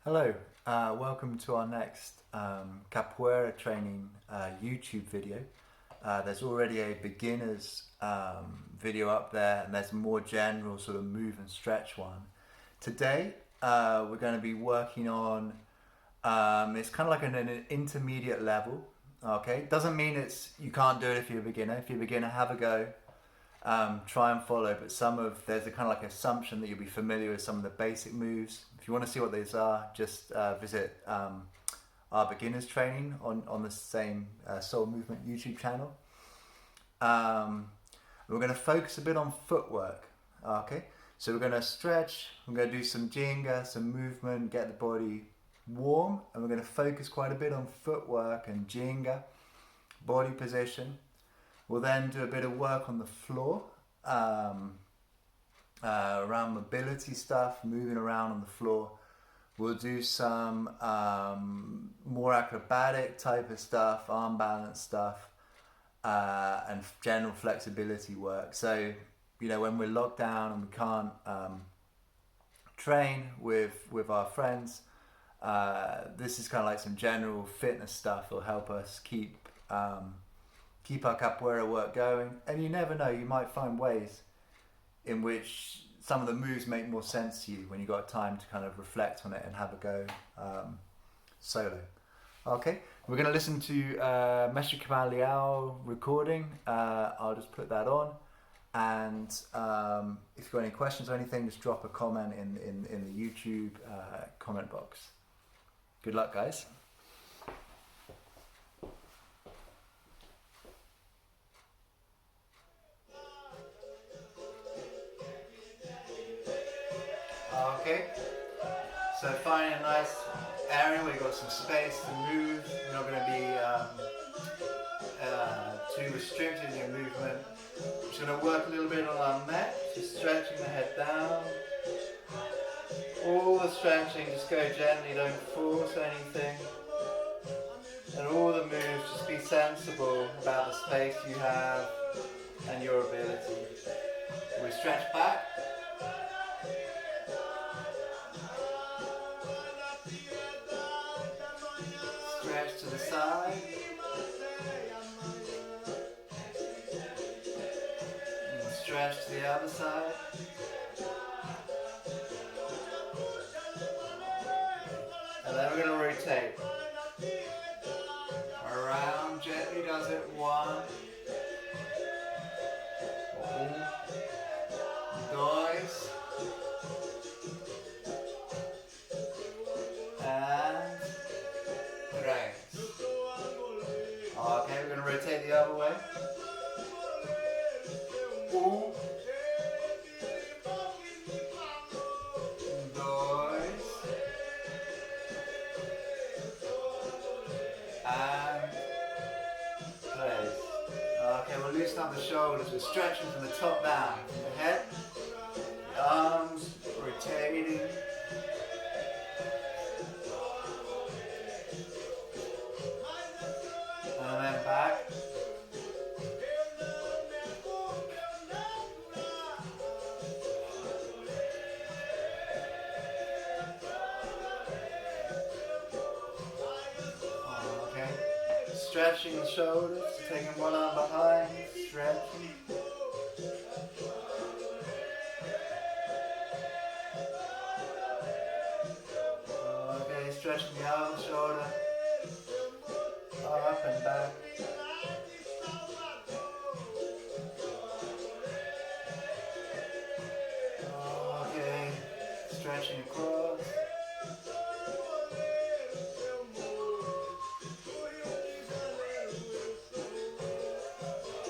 Hello, welcome to our next capoeira training YouTube video. There's already a beginner's video up there, and there's a more general sort of move and stretch one. Today we're going to be working on, it's kind of like an intermediate level. Okay, doesn't mean you can't do it if you're a beginner. If you're a beginner, have a go. Try and follow, but there's a kind of like assumption that you'll be familiar with some of the basic moves. If you want to see what these are, just visit our beginners training on the same Soul Movement YouTube channel. We're going to focus a bit on footwork. Okay, so we're going to stretch, we're going to do some jinga, some movement, get the body warm, and we're going to focus quite a bit on footwork and jinga, body position. We'll then do a bit of work on the floor, around mobility stuff, moving around on the floor. We'll do some more acrobatic type of stuff, arm balance stuff, and general flexibility work. So, you know, when we're locked down and we can't train with our friends, this is kind of like some general fitness stuff that will help us keep our capoeira work going. And you never know, you might find ways in which some of the moves make more sense to you when you've got time to kind of reflect on it and have a go solo. Okay, we're going to listen to Mestre Camaleao recording. I'll just put that on, and if you've got any questions or anything, just drop a comment in the YouTube comment box. Good luck, guys. Okay, so find a nice area where you've got some space to move. You're not going to be too restricted in your movement. I'm just going to work a little bit on our neck, just stretching the head down. All the stretching, just go gently, don't force anything. And all the moves, just be sensible about the space you have and your ability. We stretch back. Stretch to the side. And stretch to the other side. And then we're going to rotate. Around, gently does it. 1, 2, and 3. Okay, we're going to rotate the other way. 1, 2, and 3. Okay, we'll loosen up the shoulders. We're stretching from the top down. From the head, the arms, rotating. And then back. Okay. Stretching the shoulders, taking one arm behind, stretching. Okay, stretching the other shoulder. Up and back. Okay, stretching across.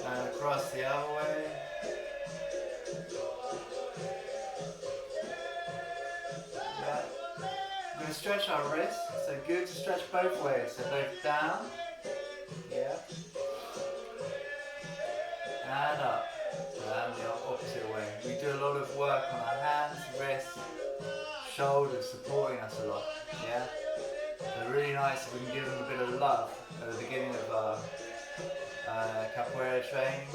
And across the other way. Yeah. I'm going to stretch our wrists, so good to stretch both ways, so both down. Yeah. And up. And the opposite way. We do a lot of work on our hands, wrists, shoulders, supporting us a lot. Yeah. So really nice if we can give them a bit of love at the beginning of our capoeira training.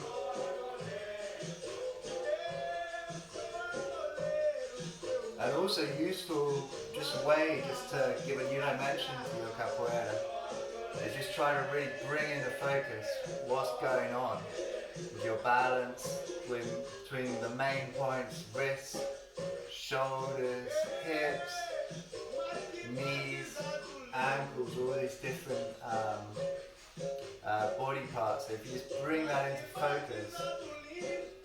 And also useful just a way just to give a new dimension to your capoeira. Is just try to really bring into focus what's going on with your balance between the main points, wrists, shoulders, hips, knees, ankles, all these different body parts. So if you just bring that into focus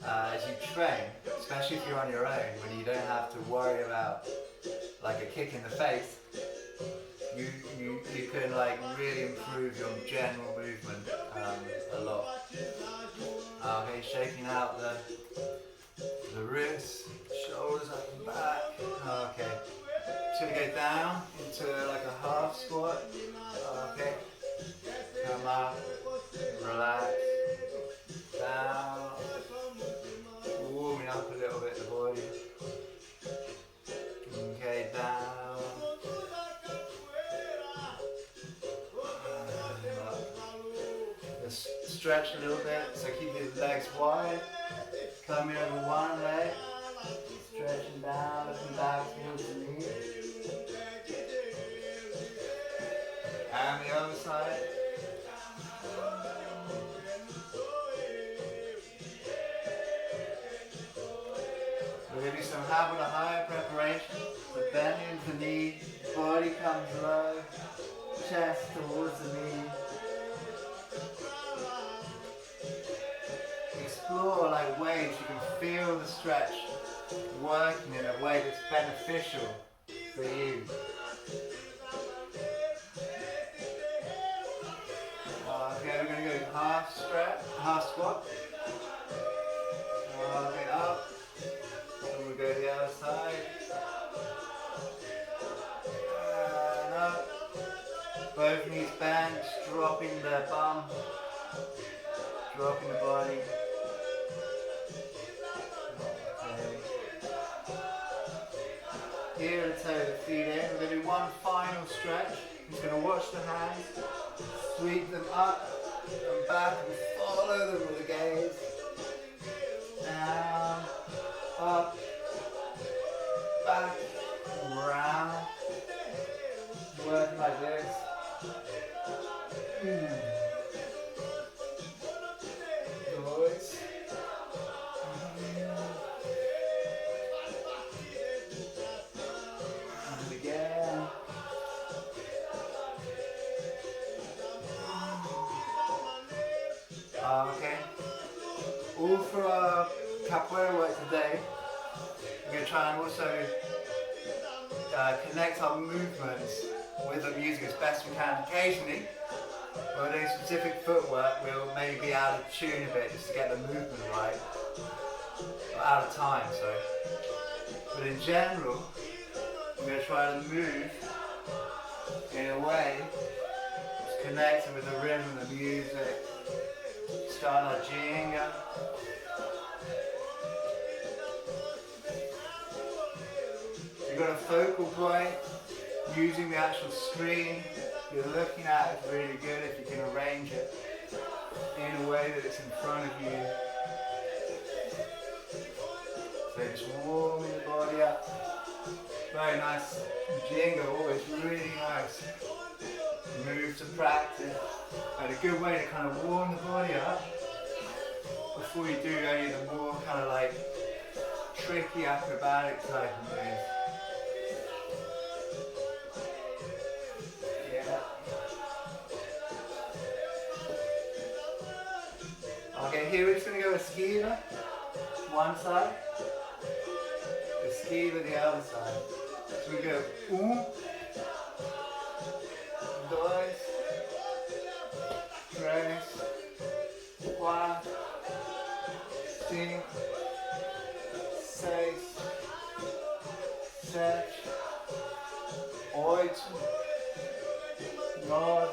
as you train, especially if you're on your own, when you don't have to worry about like a kick in the face, you can like really improve your general movement a lot. Okay, shaking out the wrists, shoulders up and back. Okay, just gonna go down into like a half squat. Okay, come up, relax, down, warming up a little bit the body. Okay, down. Just stretch a little bit, so keep your legs wide. Coming over one leg, stretching down, looking back towards the knee. And the other side. We're going to do some habit of high preparation. So bending the knee, body comes low, chest towards the knee. Explore like ways you can feel the stretch working in a way that's beneficial for you. Okay, we're going to go half stretch, half squat. Okay, up. And we'll go the other side. And up. Both knees bent, dropping the bum, dropping the body. Heel and toe the feet in. We're going to do one final stretch. He's going to watch the hands, sweep them up and back and follow them with the gaze. Down, up, back, and round. Working like this. Noise. Okay, all for our capoeira work today. We're going to try and also connect our movements with the music as best we can. Occasionally, when we're doing specific footwork, we'll maybe be out of tune a bit just to get the movement right. Or out of time, sorry. But in general, we're going to try to move in a way that's connected with the rhythm of the music. Start our jinga. You've got a focal point using the actual screen you're looking at is really good if you can arrange it in a way that it's in front of you. So just warming the body up. Very nice jinga, always really nice. Move to practice. And a good way to kind of warm the body up before you do any of the more kind of like tricky acrobatic type of moves. Yeah. Okay, here we're just going to go esquiva, one side, esquiva the other side. So we go 1, 2, 3, 4, 5, 6, 7, 8, 9,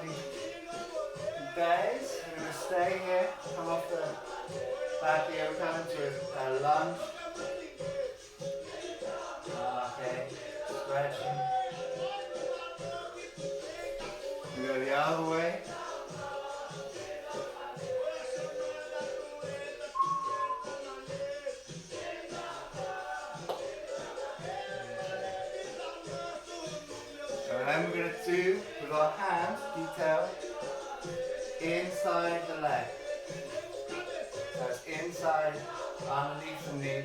10. We're going to stay here, come off the back heel, come into a lunge. Okay, stretching. We go the other way. And then we're going to do, with our hands, detail, inside the leg. So it's inside, underneath the knee,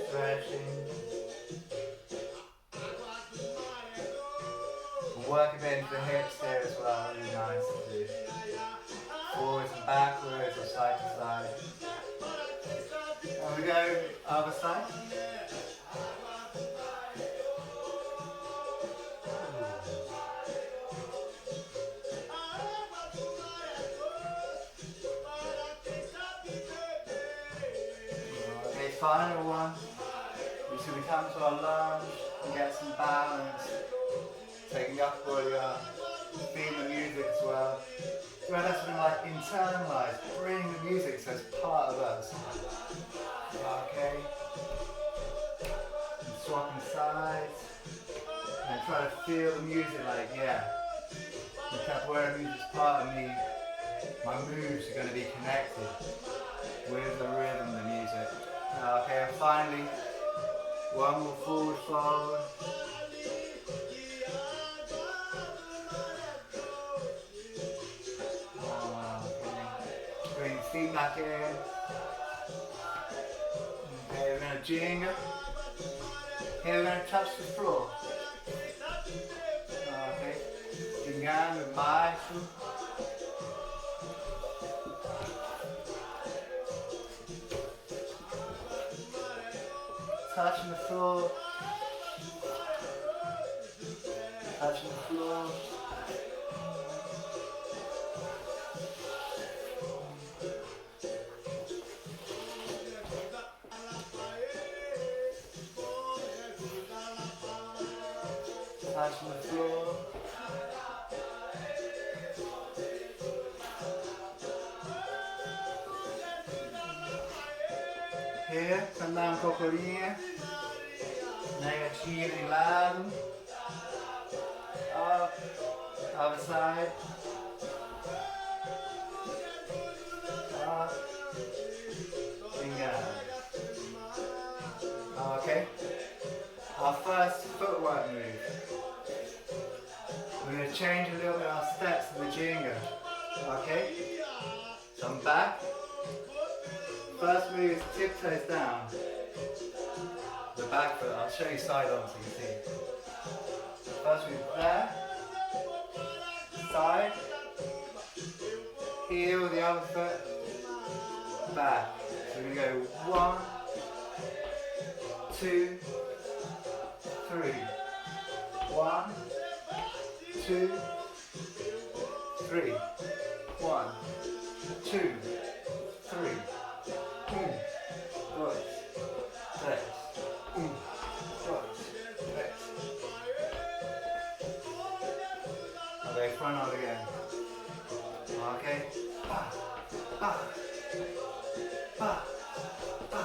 stretching. We'll work a bit into the hips here as well, really nice to do. Forwards and backwards or side to side. And we go other side. Okay, final one. So we come to our lunge and get some balance. Taking the upper body up, feeling the music as well. So that's something like internalize, bring the music so it's part of us. Okay. And swapping sides. And try to feel the music like, yeah, the capoeira music is part of me. My moves are going to be connected with the rhythm, the music. Okay, and finally, one more forward fold. Bring the feet back in. Okay, we're going to jinga. Here we're going to touch the floor. Okay, jinga with maestro. Touching the floor. Touching the floor. Touching the floor. Here, andando cocorinha. Negativo de lado. Up. Other side. Up. And down. Okay. Our first footwork move. We're going to change a little bit our steps in the jinga. Okay? So I'm back. First move is tiptoes down. The back foot, I'll show you side on so you see. First move there. Side. Heel the other foot. Back. So we're going to go 1, 2, 3. 1, 2, 3. 1, 2, 3. 1, 2, 3. 1, 2, 3. Okay, front out again. Okay. Ba, ba, ba, ba,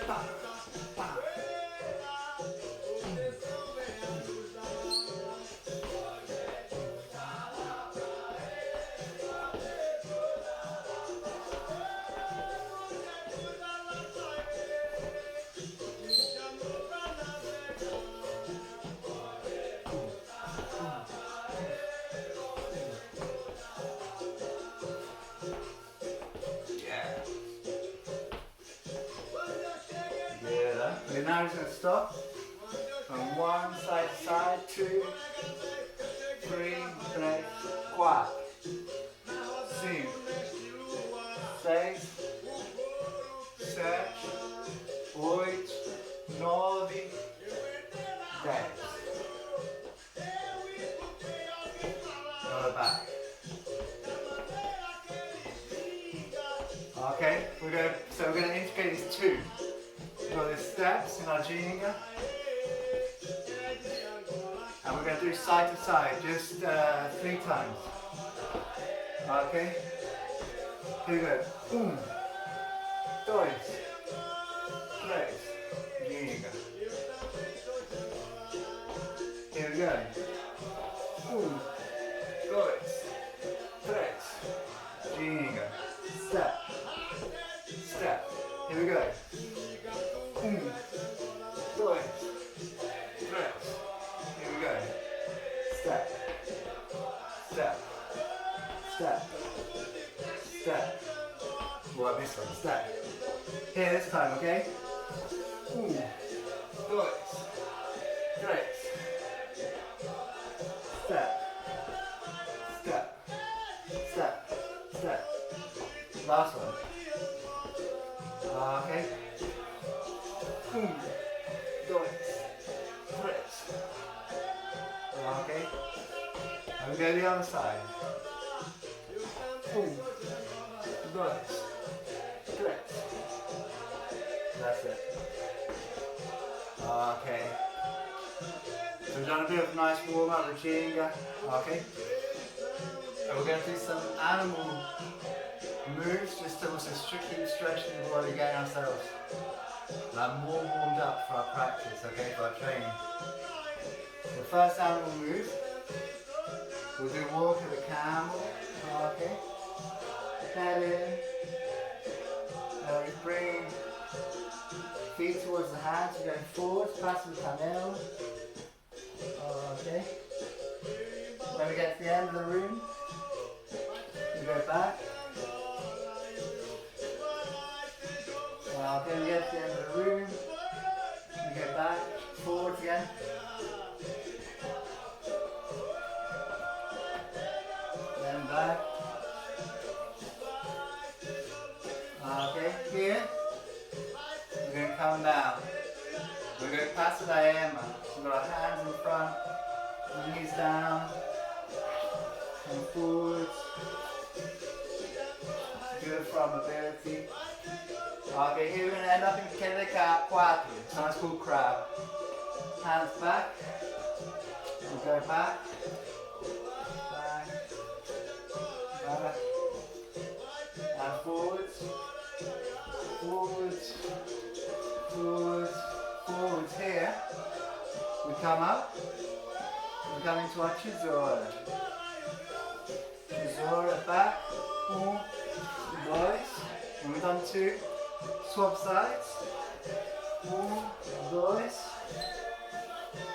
ba, ba. Okay, now we're just going to stop from one side to side, 2, 3, 4, 5, 6, 7, 8, 9, 10. Go back. Okay, we're going to integrate these two. We've got the steps in our jinga, and we're going to do side to side, just 3 times. Okay? Here we go. 1, 2, 3, jinga. Here we go. 1, 2, 3, jinga. Step. Step. Here we go. 1, 2, 3, Nice one, step. Here this time, okay? 1, 2, 3. Step. Step. Step. Step. Last one. Okay. 1, 2, 3. Okay. And we go the other side. 1, 2, 3. That's it. Okay. So we've done a bit of nice warm up with jinga. Okay. And we're going to do some animal moves just to also keep stretching the body, getting ourselves more warmed up for our practice, okay, for our training. The first animal move, we'll do walk of the camel, okay. Head in, and we bring feet towards the hands, we're going forwards, passing the Camaleao, okay. When we get to the end of the room, we go back. Okay, we get to the end of the room, we go back, forwards again. Then back. Okay, here, we're going to come down. We're going to pass the diema. So we've got our hands in front, knees down, and forwards. Good for our mobility. Okay, here we're going to end up in Filhos da Capoeira. So it's called crab. Hands back. We go back. Back. Back. And forwards. Forwards. Forwards. Forwards here. We come up. We come into our chisora. Chisora back. 1, 2. And we've done 2. Swap sides. 1, 2.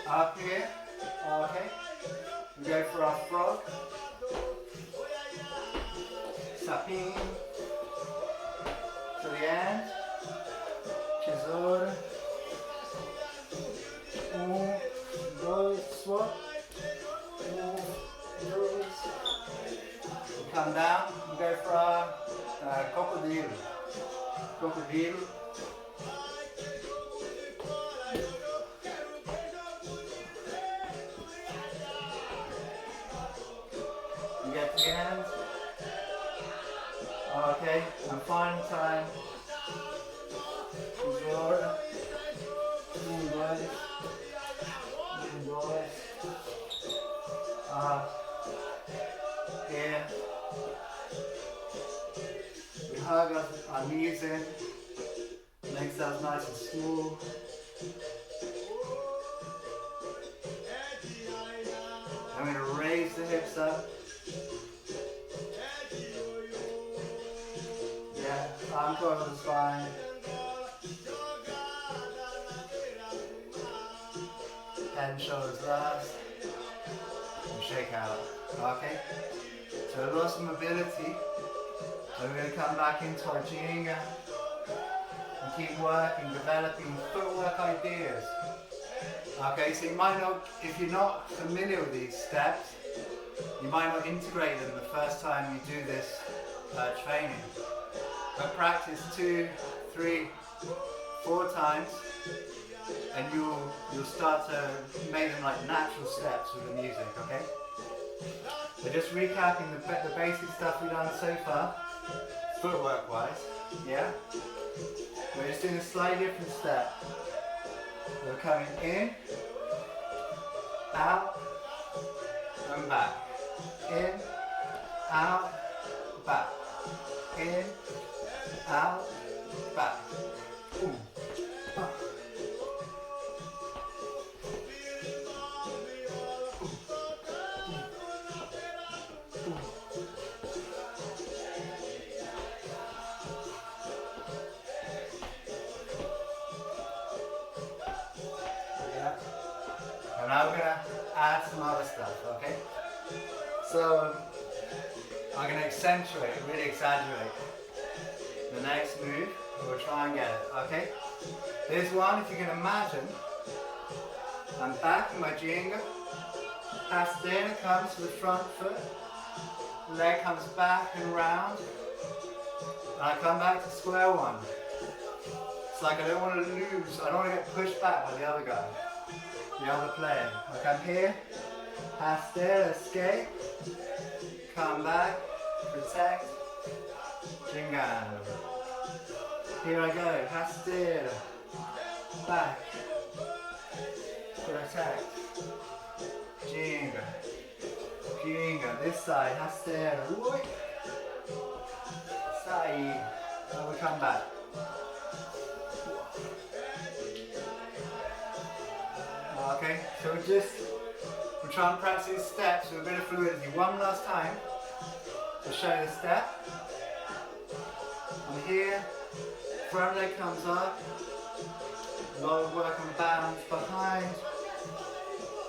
Up here. Okay. We go for our frog. Sapin. To the end. Tesoura. 1, 2. Swap. 1, 2. We come down. We go for our crocodile. Crocodile. You get the hands. Okay, and final time. Tesoura. 1, 2. 1, 2. Here. We hug our knees in. Makes us nice and smooth. I'm going to raise the hips up. Yeah, arm over the spine. Head and shoulders last. And shake out. Okay? So we lost some mobility. So we're going to come back into our jinga. And keep working, developing footwork ideas. Okay, so you might not, if you're not familiar with these steps, you might not integrate them the first time you do this training. But practice 2, 3, 4 times, and you'll start to make them like natural steps with the music. Okay. So just recapping the basic stuff we've done so far, footwork wise. Yeah. We're just doing a slightly different step. We're coming in, out, and back. In, out, back. In, out, back. Ooh. Now we're going to add some other stuff, okay? So I'm going to accentuate, really exaggerate The next move, we'll try and get it, okay? This one, if you can imagine, I'm back in my jinga. Hastena comes to the front foot. Leg comes back and round. And I come back to square one. It's like I don't want to lose, I don't want to get pushed back by the other guy, the other player. I come here, Hastena, escape, come back, protect, jinga. Here I go, Hastena, back, protect, jinga, jinga, this side, Hastena, side, and we come back. Okay, so we'll try and practice these steps with a bit of fluidity. One last time to show the step. And here, front leg comes up, a lot of work on balance behind,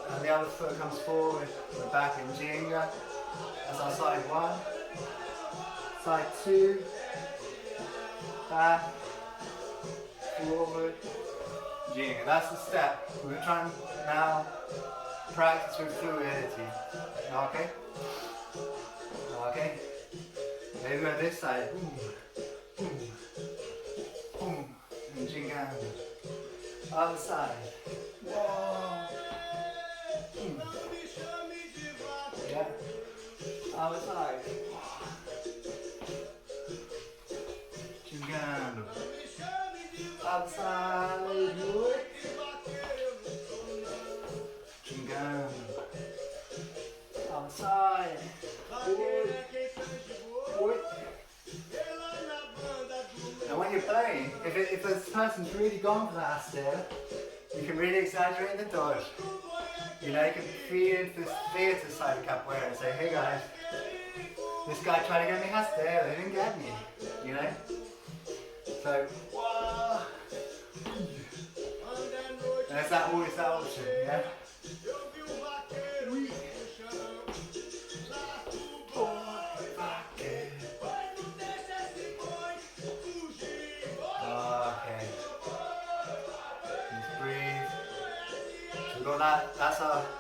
and the other foot comes forward. We're back in jinga. That's our side one. Side two, back, forward, jinga. That's the step. We're going to try and now practice with fluidity. Okay? Okay? Maybe on this side. Boom, boom, boom, and jinga. Other side. Whoa. Boom. Yeah. Other side. Jingando. Other side. Jingando. Other side. And when you're playing, if this person's really gone for that stare, you can really exaggerate the dodge. You know, you can feed into this theatre side of capoeira and say, hey guys, this guy tried to get me hastera, they didn't get me, you know? So, whoa. And it's always that option, yeah?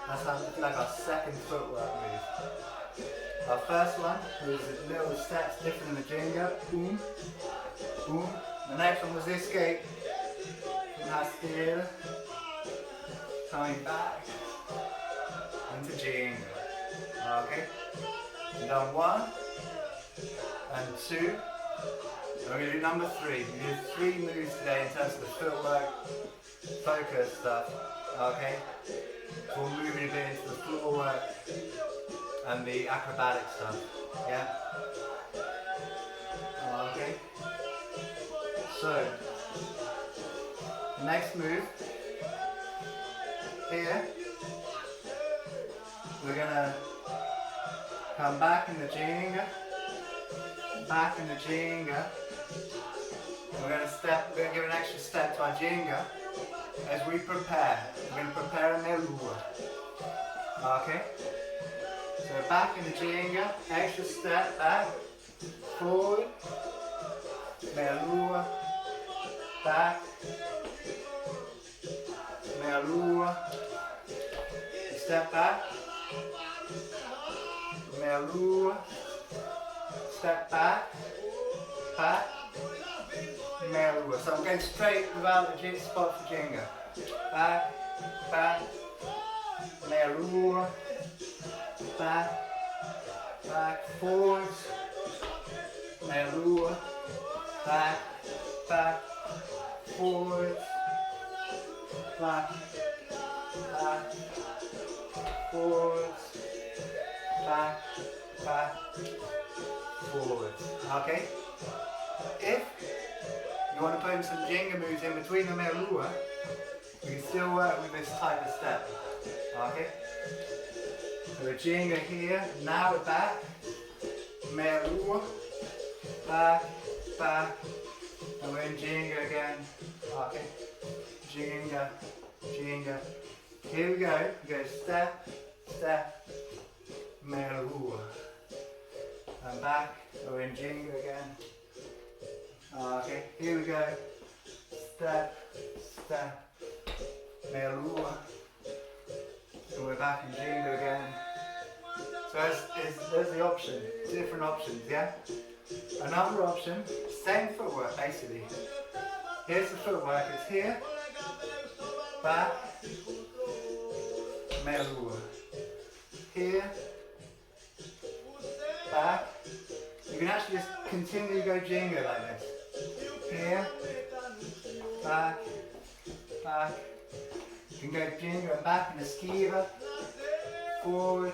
That's like our second footwork move. Our first one was a little steps different than the jinga. Boom, boom. The next one was the escape from Hastera, coming back into jinga. Okay. We've done one and two. And we're going to do number three. We did 3 moves today in terms of the footwork, focus stuff. Okay. We're moving a bit into the floor work and the acrobatic stuff, yeah? Okay. So, next move, here, we're gonna come back in the jinga, back in the jinga. We're gonna give an extra step to our jinga. As we prepare, we're going to prepare a melua. Okay? So back in the jinga, extra step back, forward, melua, back, melua, step back, melua, step back, back, melua. So I'm going straight without the spot for jinga. Back, back, melua, back, back, forwards, melua, back, back, forwards, back, back, forwards, back, back, forwards. Okay? If you want to put in some jinga moves in between the melua, you can still work with this type of step. Okay? So the jinga here, now we're back, melua, back, back, and we're in jinga again. Okay? Jinga, jinga. Here we go. We go step, step, melua. And back, we're in jinga again. Okay, here we go. Step, step, meia-lua. So we're back in jinga again. So there's the option, different options, yeah? Another option, same footwork basically. Here's the footwork, it's here, back, meia-lua. Here, back. You can actually just continue to go jinga like this. Here, back, back. You can go jinga and back in a skiva, forward.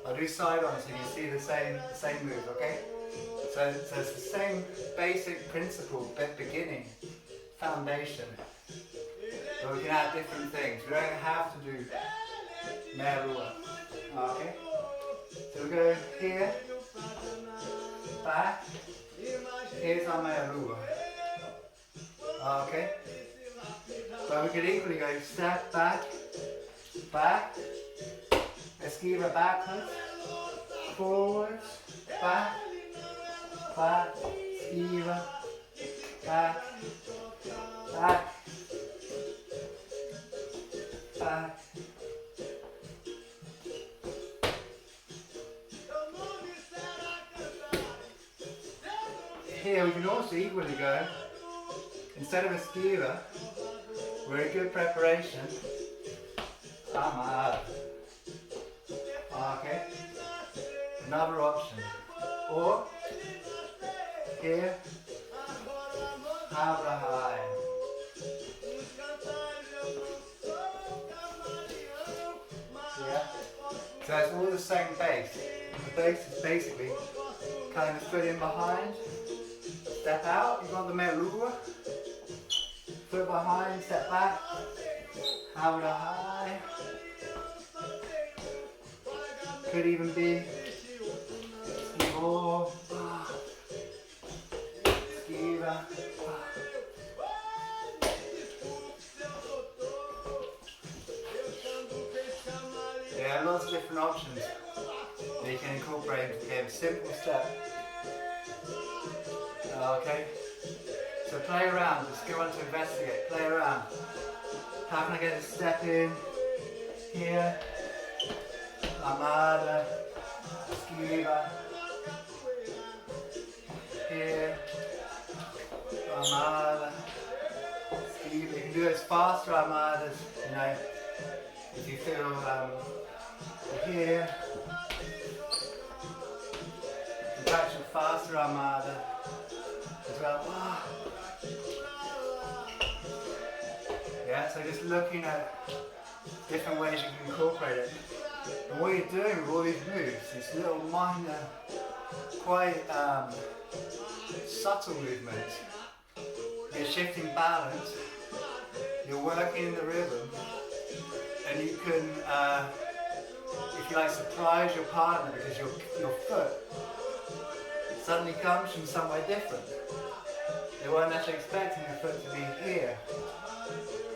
I'll do side on so you can see the same move, okay? So it's the same basic principle, beginning, foundation. But we can add different things. We don't have to do meia-lua. Okay? So we go here, back, here's our meia-lua. Okay? But we could equally go step back, back, esquiva backwards, forwards, back, back, esquiva, back, back, back. Here we can also equally go, instead of a esquiva, we're a good preparation, amada. Okay, another option. Or, here, abra high. Yeah, so it's all the same base. The base is basically kind of foot in behind, step out, you've got the meia-lua, foot behind, step back, abra high. Could even be skiva, skiva. Yeah, lots of different options that you can incorporate into the game. Simple step. Okay. So play around. Just go on to investigate. Play around. How can I get a step in here? Amada, skiva, here, amada, skiva. You can do as faster amadas, you know, if you feel here. You can catch a faster amada as well. Yeah, so just looking at different ways you can incorporate it. And what you're doing with all these moves, these little minor, quite subtle movements, you're shifting balance, you're working in the rhythm, and you can, if you like, surprise your partner because your foot suddenly comes from somewhere different. They weren't actually expecting your foot to be here.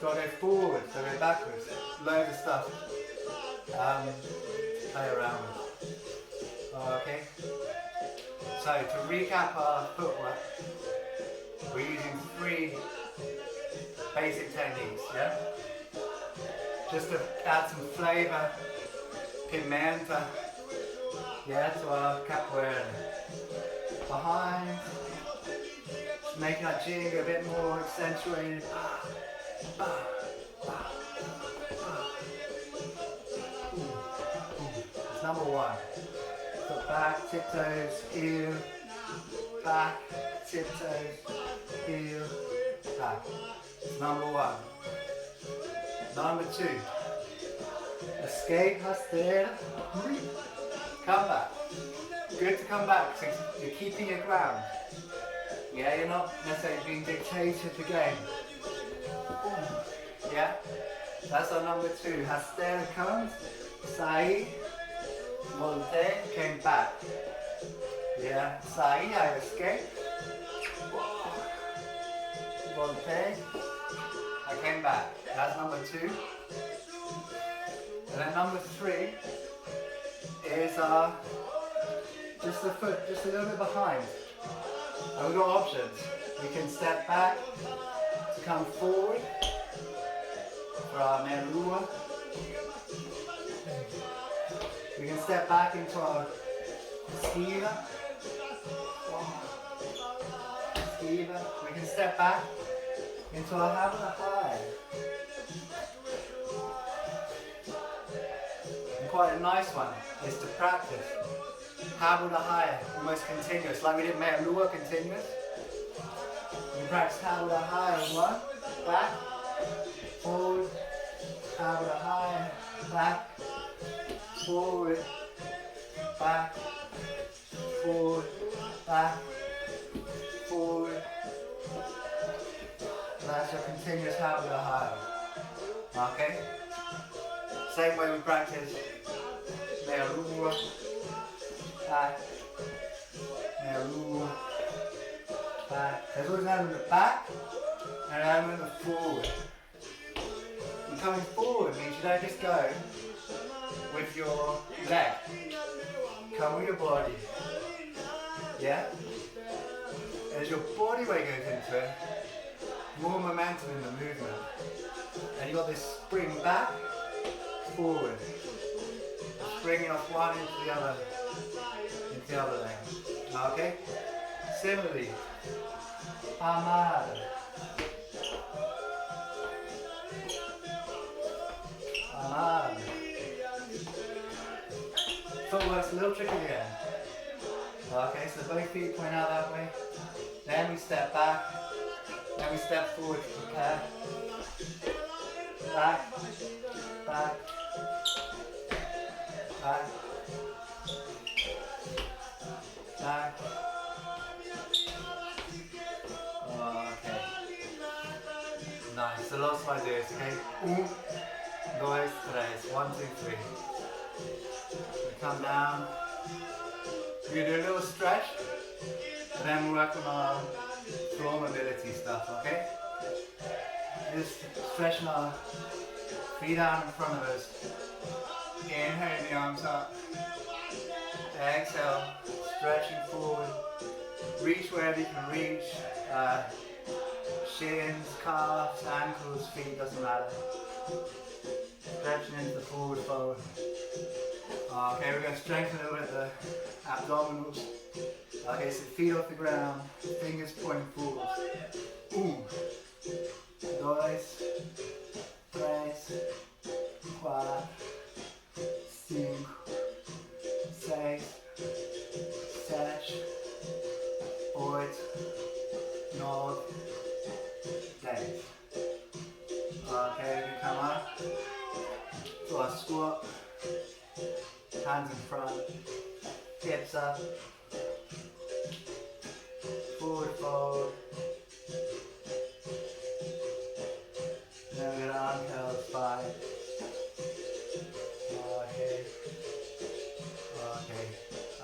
So I go forward, so I go backwards, loads of stuff. Play around with. Okay. So to recap our footwork, we're using 3 basic techniques, yeah? Just to add some flavour, pimenta, yeah, to our capoeira. Behind, just making our jinga a bit more accentuated. Number 1. Foot back, tiptoes, heel, back, tiptoes, heel, back. Number 1. Number 2. Escape, hastere, come back. Good to come back, so you're keeping your ground. Yeah, you're not necessarily being dictated to game. Yeah, that's our number 2. Hastere comes, sai. Volte, came back. Yeah, sai, I escaped. Volte, I came back. That's number 2. And then number 3 is just the foot, just a little bit behind. And we've got options. We can step back to come forward for our merlua. We can step back into our skiva. Skiva. We can step back into our habla high. And quite a nice one is to practice habla high, almost continuous, like we did merlua continuous. We practice habla high on one, back, forward, habla high, back, forward, back, forward, back, forward. That's your continuous habla high. Okay? Same way we practice merlua, back, merlua, back. There's always an element back and an element of forward. And coming forward means you don't just go with your leg. Come with your body. Yeah? As your body weight goes into it, more momentum in the movement. And you've got this spring back, forward. Springing off one into the other leg. Okay? Similarly, amada. Amada. Footwork's a little tricky again. Okay, so both feet point out that way. Then we step back. Then we step forward to prepare. Back, back, back, back. Okay. Nice. So lots of ideas, okay? 1, 2, 3. 1, 2, 3. We come down. We're going to do a little stretch. And then we'll work on our floor mobility stuff, okay? Just stretching our feet out in front of us. Inhale the arms up. Exhale, stretching forward. Reach wherever you can reach. Shins, calves, ankles, feet, doesn't matter. Stretching into the forward fold. Okay, we're going to strengthen a little bit the abdominals. Okay, so feet off the ground, fingers pointing forward. 1, 2, 3, 4, 5, 6, 7, 8, 9, 10. Okay, we can come up to our squat. Hands in front, hips up, forward fold. Then we're going to arm curl spine. Okay.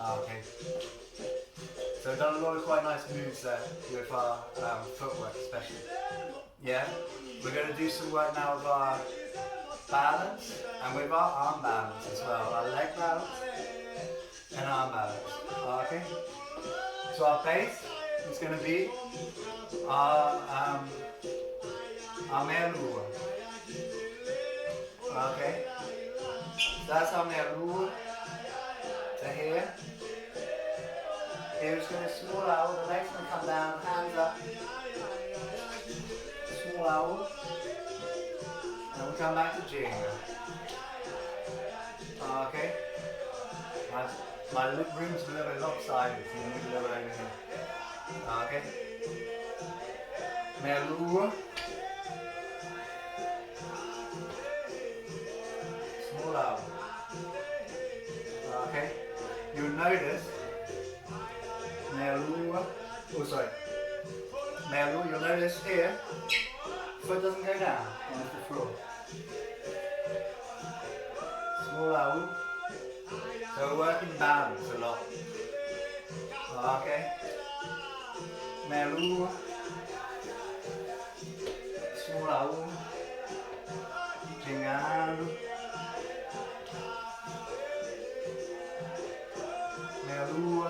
Okay. So we've done a lot of quite nice moves there with our footwork especially. Yeah? We're going to do some work now with our balance and with our arm balance as well. Our leg balance and arm balance. Okay? So our base is going to be our merlua. Okay? So that's our merlua to here. Here it's going to small out, the legs going to come down, hands up. Small out. And we'll come back to jinga. Okay? My room's a little bit lopsided, so you need a little bit over here. Okay? Merlua. Small out. Okay? You'll notice merlua. Oh, sorry. Merlua, you'll notice here, foot doesn't go down onto the floor. Small out. So we're working balance a lot. Okay. Merlua. Small out. Jinga. Merlua.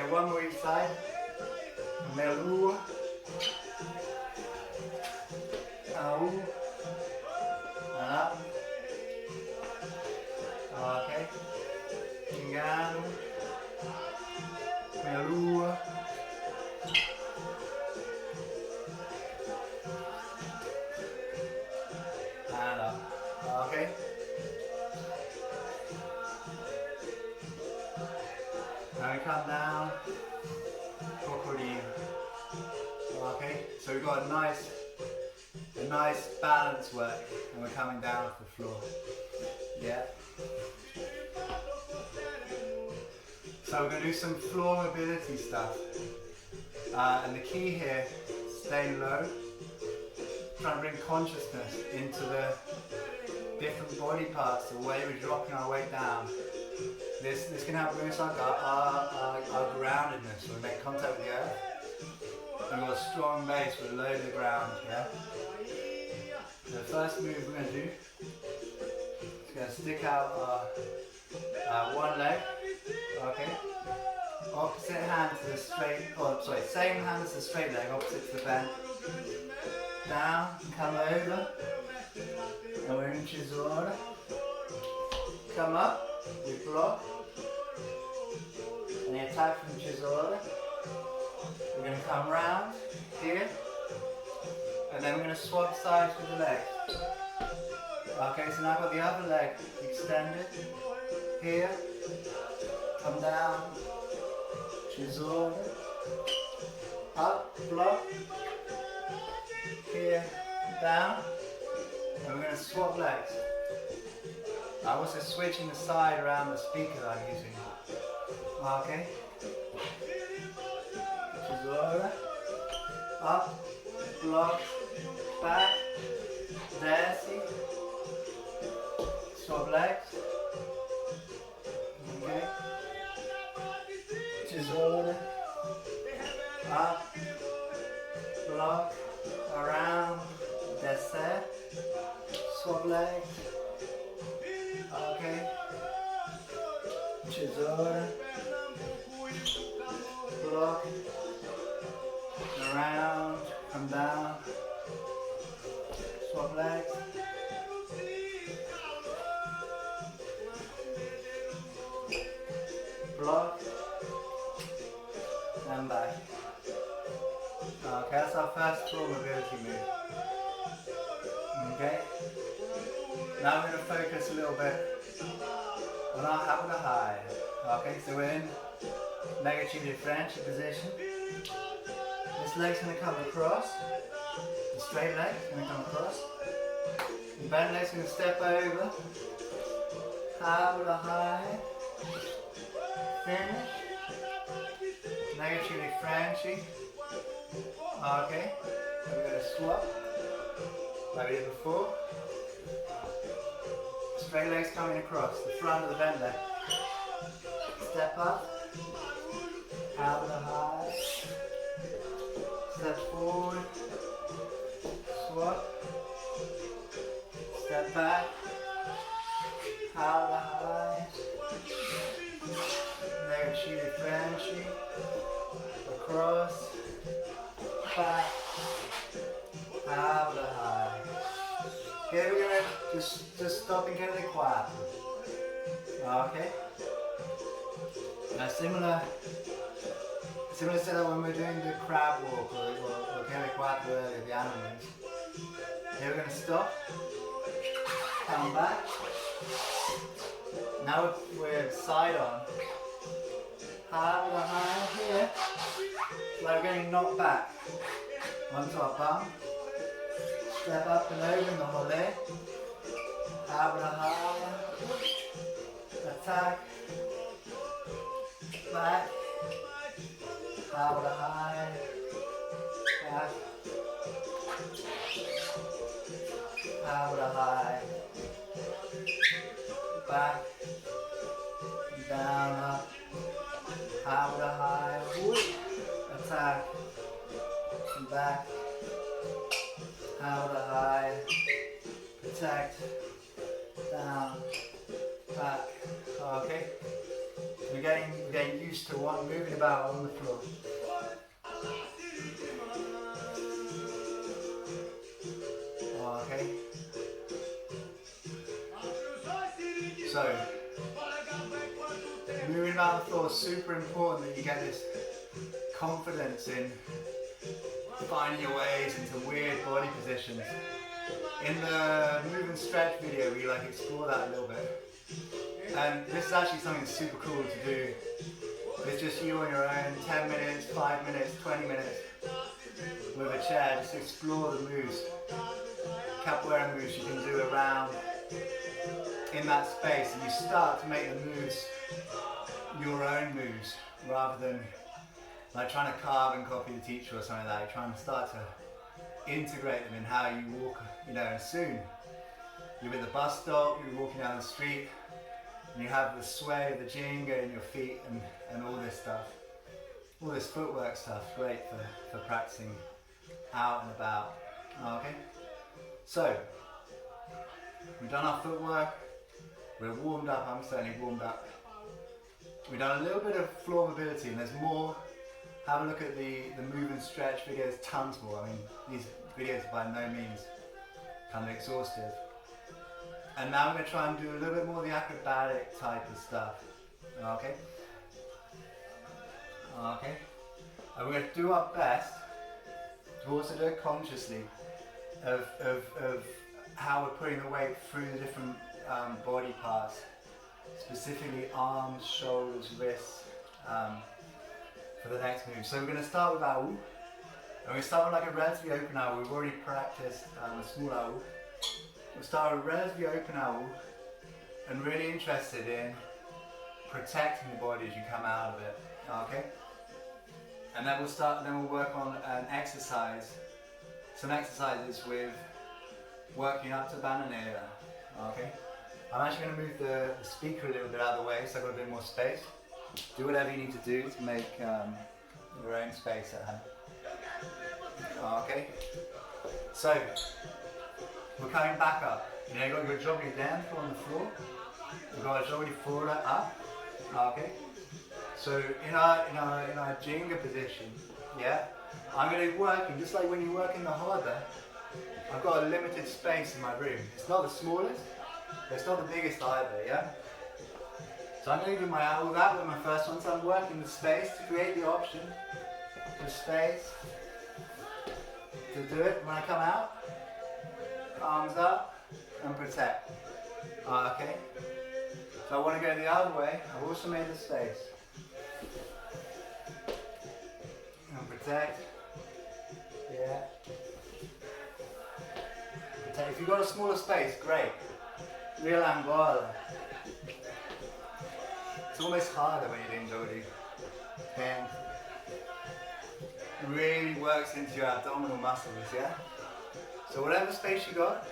Okay, one more each side. Melu. Au. And up. Okay. Engano. Melu. And up. Okay. Now we come down. Okay, so we've got a nice balance work, and we're coming down to the floor. Yeah. So we're going to do some floor mobility stuff. And the key here, stay low, trying to bring consciousness into the different body parts, the way we're dropping our weight down. This can help bring us like our groundedness. We make contact with the earth. And we've got a strong base, we're low to the ground, yeah? The first move we're going to do is going to stick out our one leg, okay? Opposite hand to the straight, same hand as the straight leg, opposite to the bend. Down, come over, and we're in Chisora. Come up, we block, and the attack from Chisora. We're going to come round here, and then we're going to swap sides with the leg. Okay, so now I've got the other leg extended here, come down, Chisora, up, block, here, down, and we're going to swap legs. I'm also switching the side around the speaker that I'm using. Okay. Chisora, up, block, back, desce, swap legs. Okay. Chisora, up, block, around, desce, swap legs. Okay. Chisora, block, around, come down, swap legs. Block, and back. Okay, that's our first floor mobility move. Okay. Now we're going to focus a little bit on our habla high. Okay, so we're in negative French position. This leg's going to come across. The straight leg's going to come across. The bent leg's going to step over. Habla high. Finish. Negative Frenchy. Okay, and we're going to swap like we did before. Straight legs coming across, the front of the bent leg. Step up, out the high, step forward, swap, step back, out the high, negative Frenchy, across, back, out the high. Here we're going to just stop and get the quad. Okay. Now similar setup when we're doing the crab walk or get the quad earlier, the animals. Here we're going to stop, come back. Now we're side on. Have the high here. Like we're getting knocked back onto our bum. Step up and over in the whole leg. Have the high. Attack. Back. Have the high. Back. Have the high. Back. Down, up. Have the high. Attack. Back. Have the high. Protect. Down. Back. Okay. We're getting used to moving about on the floor. Okay. So, moving about the floor is super important that you get this confidence in finding your ways into weird body positions. In the move and stretch video, we explore that a little bit. And this is actually something super cool to do. It's just you on your own, 10 minutes, 5 minutes, 20 minutes with a chair. Just explore the moves. Capoeira moves you can do around in that space, and you start to make the moves your own moves rather than trying to carve and copy the teacher or something like that. You're trying to start to integrate them in how you walk, and soon you're at the bus stop, you're walking down the street, and you have the sway of the jinga in your feet and all this stuff. All this footwork stuff, great for practicing out and about. Okay? So, we've done our footwork, we're warmed up, I'm certainly warmed up. We've done a little bit of floor mobility, and there's more. Have a look at the move and stretch videos, tons more. I mean, these videos are by no means kind of exhaustive. And now I'm going to try and do a little bit more of the acrobatic type of stuff. Okay? Okay? And we're going to do our best to also do it consciously of how we're putting the weight through the different body parts, specifically arms, shoulders, wrists, for the next move. So we're going to start with AU, and we're going to start with a relatively open AU. We've already practiced a small AU. We'll start with relatively open AU, and really interested in protecting the body as you come out of it. Okay? And then we'll work on an exercise, some exercises with working up to bananera. Okay? I'm actually going to move the speaker a little bit out of the way so I've got a bit more space. Do whatever you need to do to make your own space at home. Okay? So, we're coming back up. You've got your jogging down on the floor. We've got a jogging forward up. Okay? So in our jinga position, yeah, I'm going to be working just like when you work in the roda. I've got a limited space in my room. It's not the smallest, but it's not the biggest either, yeah? So I'm going to do all that with my first one. So I'm working the space to create the option, the space to do it when I come out. Arms up and protect. Okay? So I want to go the other way. I've also made the space. And protect. Yeah. Protect. If you've got a smaller space, great. Real Angola. It's almost harder when you're doing jodi. And it really works into your abdominal muscles, yeah? So whatever space you got,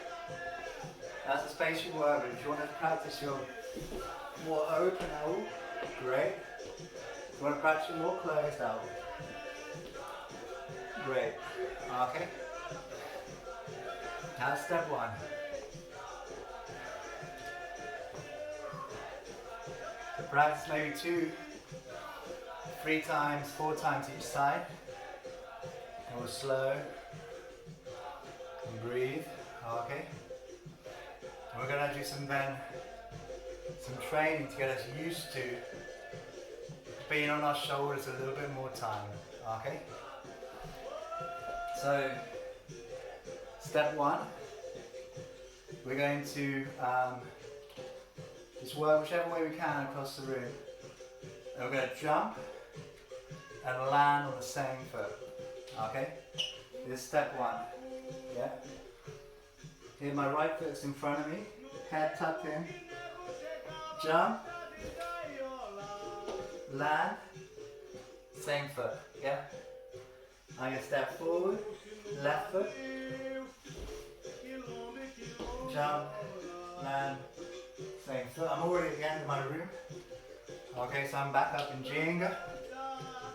that's the space you work with. If you want to practice your more open out, great. If you want to practice your more closed out, great. Okay? That's step one. So practice maybe 2, 3 times, 4 times each side. And we'll slow. And breathe, okay? And we're going to do some training to get us used to being on our shoulders a little bit more time, okay? So, step 1, we're going to just work whichever way we can across the room. And we're going to jump and land on the same foot, okay? This is step 1. Yeah. Here my right foot's in front of me, head tucked in, jump, land, same foot, yeah? I'm going to step forward, left foot, jump, land, same foot. I'm already at the end of my room. Okay, so I'm back up in jinga,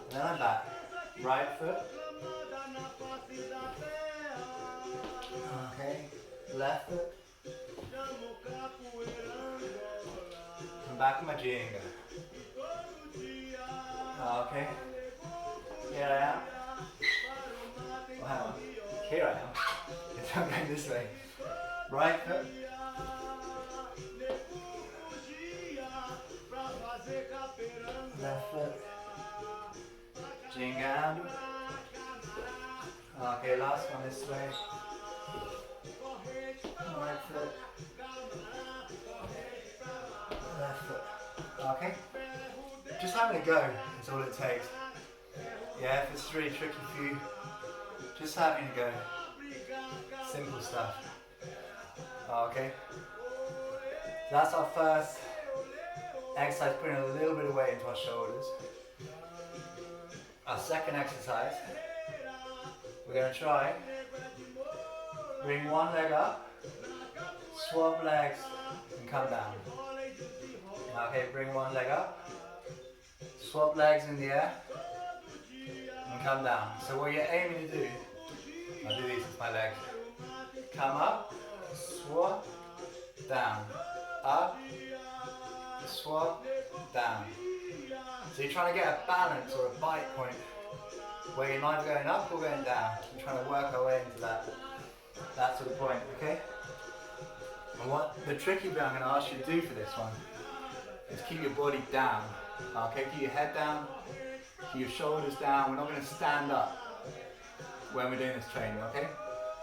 and then I'm back. Right foot. Okay, left foot. I'm back in my jinga. Okay. Here I am. Well, hang on. Here I am. It's I'm going this way. Right foot. Left foot. Jinga. Okay, last one this way. Right foot. Left foot. Okay. Just having a go is all it takes. Yeah, if it's really tricky for you, just having a go. Simple stuff. Okay. That's our first exercise, putting a little bit of weight into our shoulders. Our second exercise, we're going to try, bring one leg up, swap legs and come down. Okay, bring one leg up, swap legs in the air and come down. So what you're aiming to do, I'll do these with my legs. Come up, swap, down, up, swap, down. So you're trying to get a balance or a bite point where you're neither going up or going down. We're trying to work our way into that sort of point, okay? And what the tricky bit I'm going to ask you to do for this one is keep your body down, okay? Keep your head down, keep your shoulders down. We're not going to stand up when we're doing this training, okay?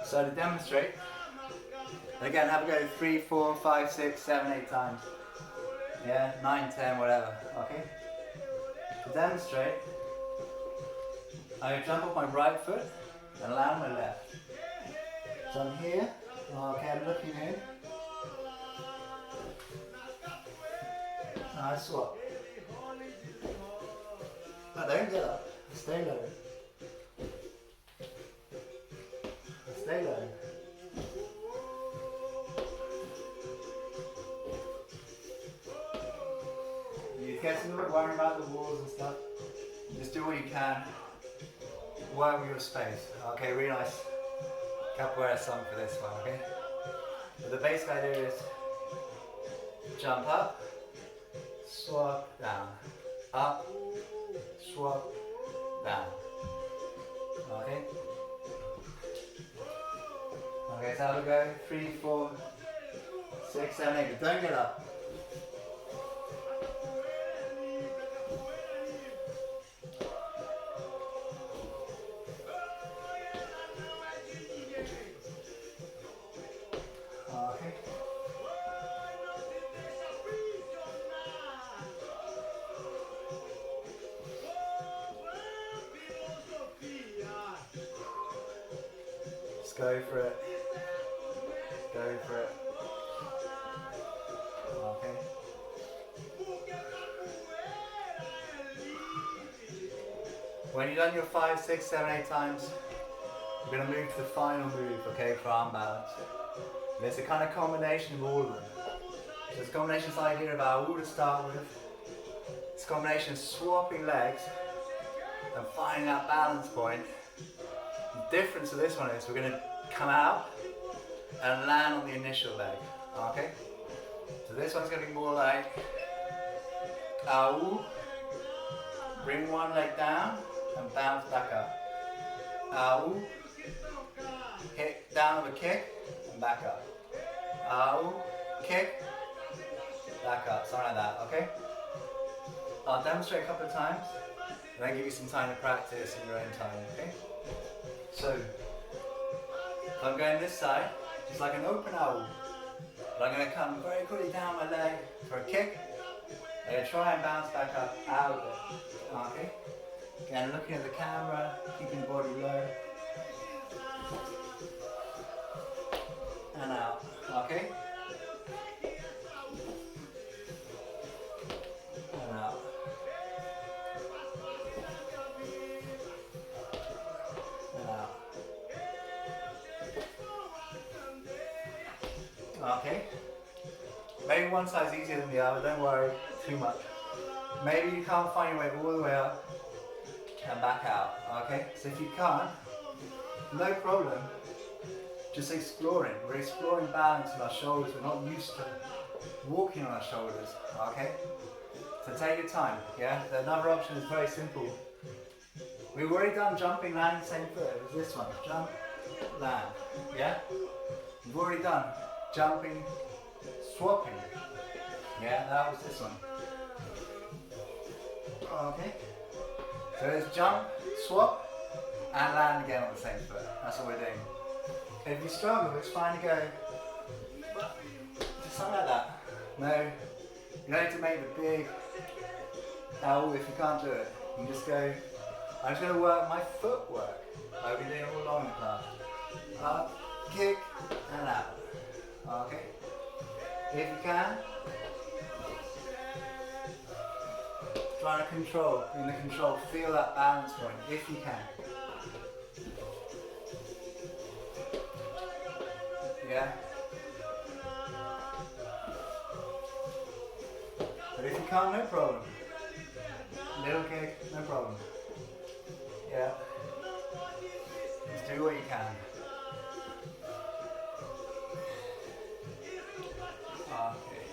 So to demonstrate, again, have a go 3, 4, 5, 6, 7, 8 times. Yeah, 9, 10, whatever, okay? To demonstrate, I'm going to jump off my right foot and land my left. So I'm here, okay, I'm looking in. I swap. I don't get up, stay low. Stay low. You get a little bit worried about the walls and stuff. Just do what you can. Work with your space. Okay, really nice capoeira song for this one, okay? But the basic idea is jump up, swap down, up, swap down. Okay? Okay, so have a go. 3, 4, 6, 7, 8. But don't get up. Okay. Just go for it. Go for it. Okay. When you've done your 5, 6, 7, 8 times, we're going to move to the final move, okay, for arm balance. And it's a kind of combination of all of them. So it's a combination of this idea of our to start with. It's a combination of swapping legs and finding that balance point. The difference of this one is we're going to come out and land on the initial leg, okay? So this one's going to be more like ow, bring one leg down and bounce back up. Ow, hit down with a kick and back up. Ow, kick, back up, something like that, okay? I'll demonstrate a couple of times and then give you some time to practice in your own time, okay? So, if I'm going this side, it's like an open owl. But I'm going to come very quickly down my leg for a kick. I'm going to try and bounce back up out of it. Okay? Again, looking at the camera, keeping the body low. And out. Okay? And out. And out. Okay. Maybe one side's easier than the other, don't worry too much. Maybe you can't find your way all the way up and back out, okay? So if you can't, no problem. just exploring. We're exploring balance in our shoulders. We're not used to walking on our shoulders, okay? So take your time, yeah? Another option is very simple. We've already done jumping, landing, same foot. It was this one, jump, land, yeah? We've already done jumping, swapping, yeah? That was this one. Okay? So it's jump, swap, and land again on the same foot. That's what we're doing. If you struggle, it's fine to go just something like that. No, you don't need to make the big L if you can't do it. You can just go, I'm just going to work my footwork. I've been doing it all along in the class. Up, kick, and out. Okay? If you can, try to control, in the control, feel that balance point, if you can. Yeah? But if you can't, no problem. Little kick, no problem. Yeah? Just do what you can. Okay.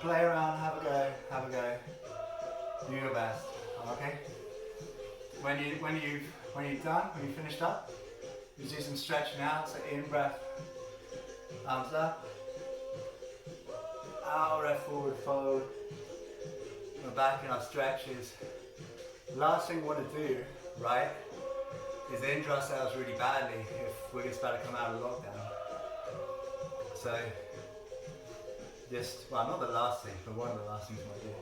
Play around, have a go, have a go. Do your best, okay? When you're done, when you finished up, you do some stretching out, so in breath, arms up, out breath forward, fold. We're back in our stretches. Last thing we want to do, right, is injure ourselves really badly if we're just about to come out of lockdown. So, well, not the last thing, but one of the last things we want to do.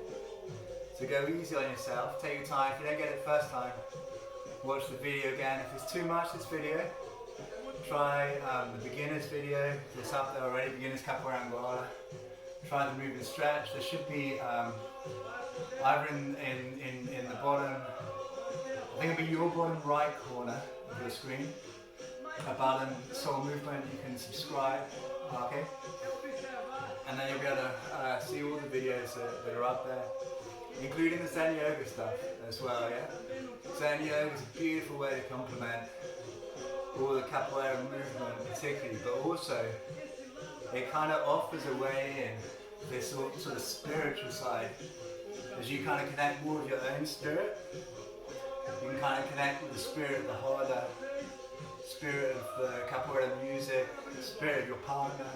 So go easy on yourself, take your time. If you don't get it first time, watch the video again. If it's too much, this video, try the beginner's video. It's up there already, Beginner's Capoeira Angola. Try the move and stretch. There should be either in the bottom, I think it'll be your bottom right corner of your screen, a button, soul movement, you can subscribe, okay? And then you'll be able to see all the videos that are up there, including the Zen Yoga stuff as well, yeah? Zen Yoga is a beautiful way to complement all the capoeira movement particularly, but also it kind of offers a way in this sort of spiritual side. As you kind of connect more with your own spirit, you can kind of connect with the spirit of the harder, spirit of the capoeira music, the spirit of your partner,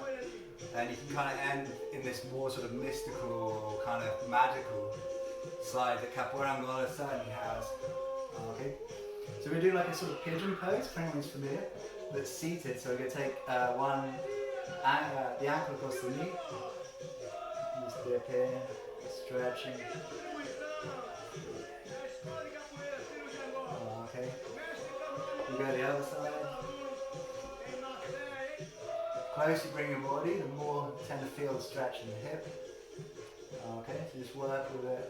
and you can kind of end in this more sort of mystical, kind of magical side that Capoeira Angola certainly has. Okay, so we're doing like a sort of pigeon pose, for anyone who's familiar, that's seated. So we're going to take the ankle across the knee, just dip in, stretching. Okay, we go to the other side. Closer you bring your body, the more you tend to feel the stretch in the hip. Okay, so just work with it.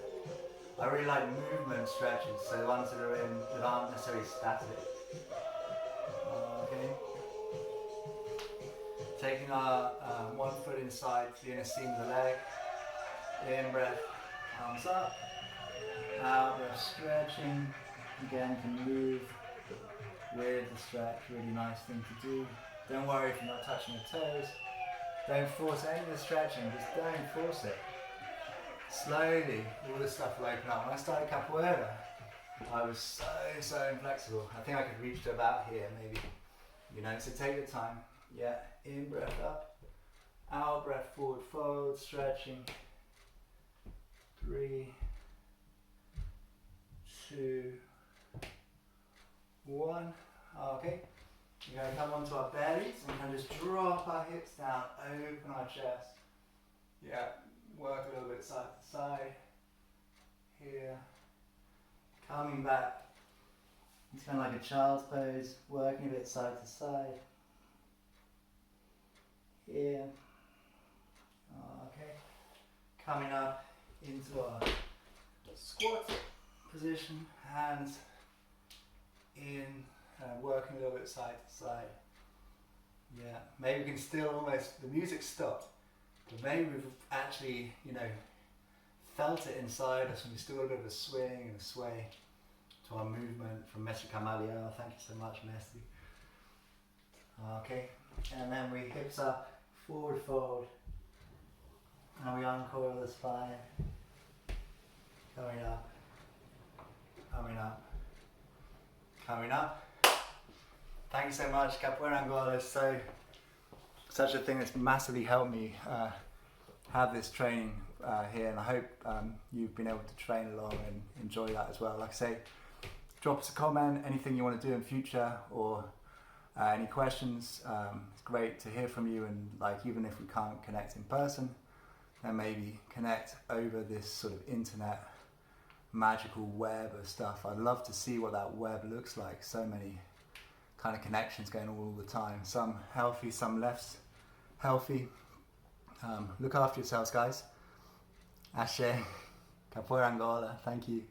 I really like movement stretches, so the ones that aren't necessarily static. Okay. Taking our one foot inside to the inner seam of the leg. In breath, arms up. Out breath, stretching. Again, you can move with the stretch. Really nice thing to do. Don't worry if you're not touching your toes. Don't force any of the stretching, just don't force it. Slowly, all this stuff will open up. When I started capoeira, I was so inflexible. I think I could reach to about here, maybe. You know, so take your time. Yeah, in breath up, out breath forward, fold, stretching. 3, 2, 1. Okay. We're going to come onto our bellies and kind of just drop our hips down, open our chest. Yeah, work a little bit side to side. Here. Coming back. It's kind of like a child's pose, working a bit side to side. Here. Okay. Coming up into our squat position, hands in. Working a little bit side to side. Yeah, maybe we can still almost, the music stopped, but maybe we've actually, you know, felt it inside us and we still got a bit of a swing and a sway to our movement from Mestre Camaleao. Thank you so much, Mestre. Okay, and then we hips up, forward fold, and we uncoil the spine, coming up, coming up, coming up. Thank you so much. Capoeira Angola is such a thing that's massively helped me have this training here, and I hope you've been able to train along and enjoy that as well. Like I say, drop us a comment, anything you want to do in future, or any questions. It's great to hear from you, and like even if we can't connect in person, then maybe connect over this sort of internet magical web of stuff. I'd love to see what that web looks like. So many kind of connections going on all the time, some healthy, some less healthy. Look after yourselves, guys. Ashe, Capoeira Angola, thank you.